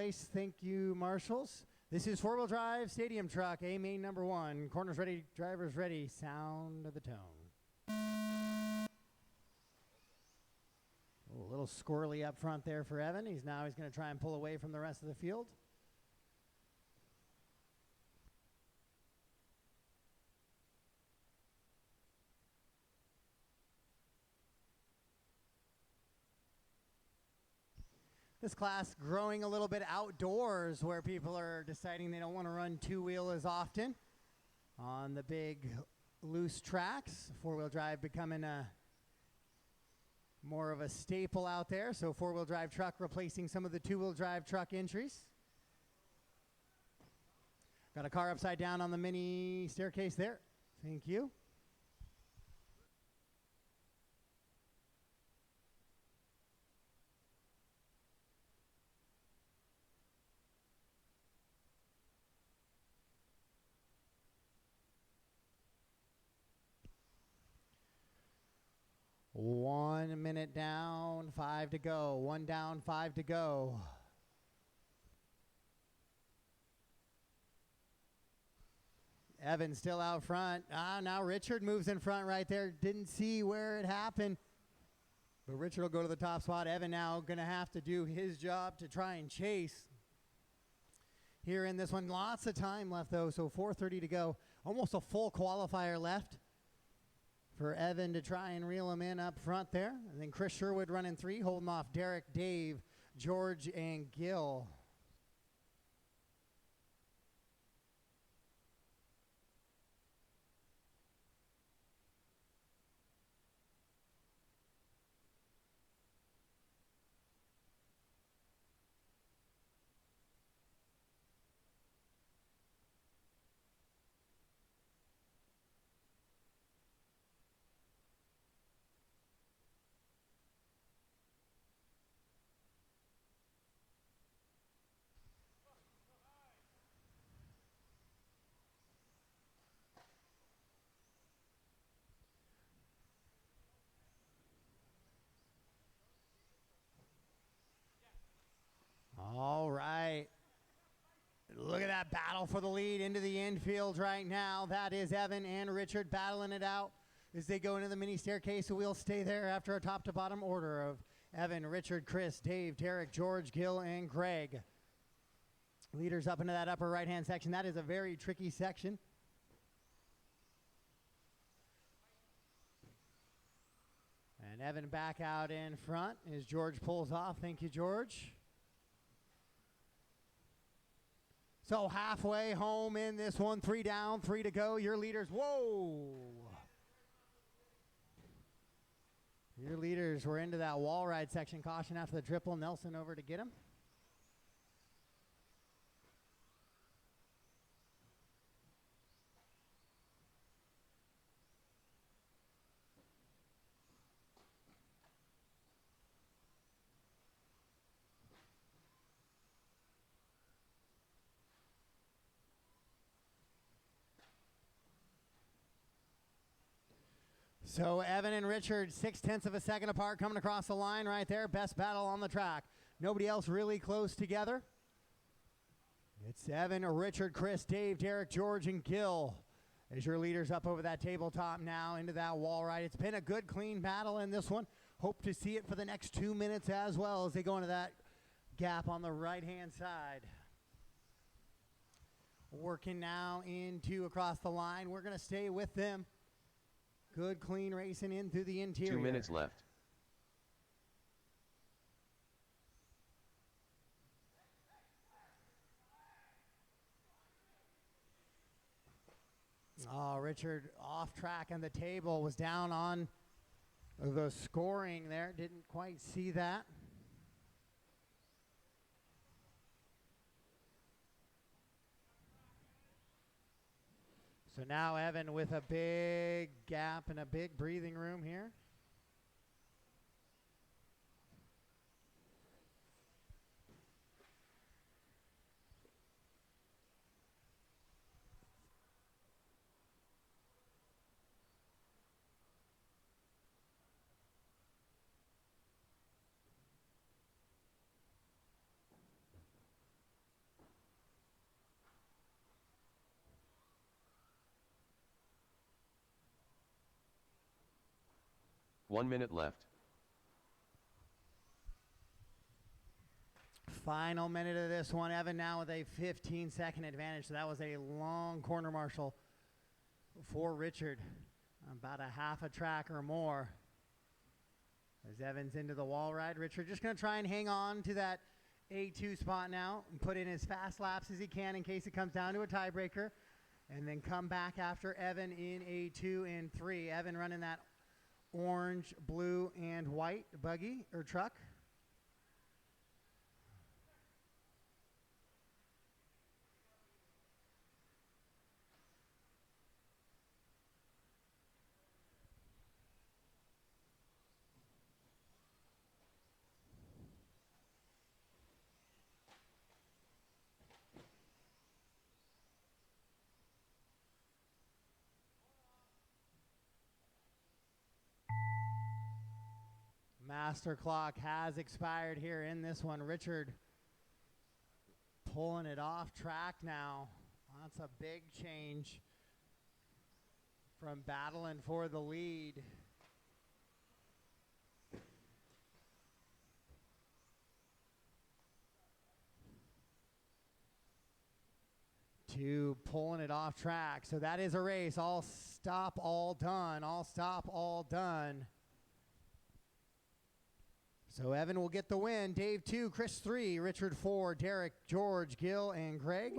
Nice. Thank you, marshals. This is four-wheel drive stadium truck, A main number 1. Corners ready, drivers ready. Sound of the tone. A little squirrely up front there for Evan. He's going to try and pull away from the rest of the field. This class growing a little bit outdoors where people are deciding they don't want to run two-wheel as often on the big loose tracks. Four-wheel drive becoming more of a staple out there. So four-wheel drive truck replacing some of the two-wheel drive truck entries. Got a car upside down on the mini staircase there. Thank you. One minute down, 5 to go. One down, 5 to go. Evan still out front. Now Richard moves in front right there. Didn't see where it happened. But Richard will go to the top spot. Evan now going to have to do his job to try and chase here in this one. Lots of time left, though, so 4:30 to go. Almost a full qualifier left for Evan to try and reel him in up front there. And then Chris Sherwood running 3, holding off Derek, Dave, George, and Gil. All right. Look at that battle for the lead into the infield right now. That is Evan and Richard battling it out as they go into the mini staircase. So we'll stay there after a top to bottom order of Evan, Richard, Chris, Dave, Derek, George, Gil, and Greg. Leaders up into that upper right-hand section. That is a very tricky section. And Evan back out in front as George pulls off. Thank you, George. So halfway home in this one, 3 down, 3 to go. Your leaders, whoa. Your leaders were into that wall ride section. Caution after the triple. Nelson over to get him. So Evan and Richard, 0.6 of a second apart, coming across the line right there. Best battle on the track. Nobody else really close together. It's Evan, Richard, Chris, Dave, Derek, George, and Gil as your leaders up over that tabletop now into that wall ride. It's been a good, clean battle in this one. Hope to see it for the next 2 minutes as well as they go into that gap on the right-hand side. Working now into across the line. We're going to stay with them. Good, clean racing in through the interior. 2 minutes left. Oh, Richard off track on the table, was down on the scoring there. Didn't quite see that. So now Evan with a big gap and a big breathing room here. 1 minute left. Final minute of this one. Evan now with a 15-second advantage. So that was a long corner marshal for Richard. About a half a track or more. As Evan's into the wall ride, Richard just going to try and hang on to that A2 spot now and put in as fast laps as he can in case it comes down to a tiebreaker. And then come back after Evan in A2 and 3. Evan running that orange, blue, and white buggy or truck. Master clock has expired here in this one. Richard pulling it off track now. That's a big change from battling for the lead. To pulling it off track. So that is a race. All stop, all done. All stop, all done. So Evan will get the win. Dave 2, Chris 3, Richard 4, Derek, George, Gil, and Greg.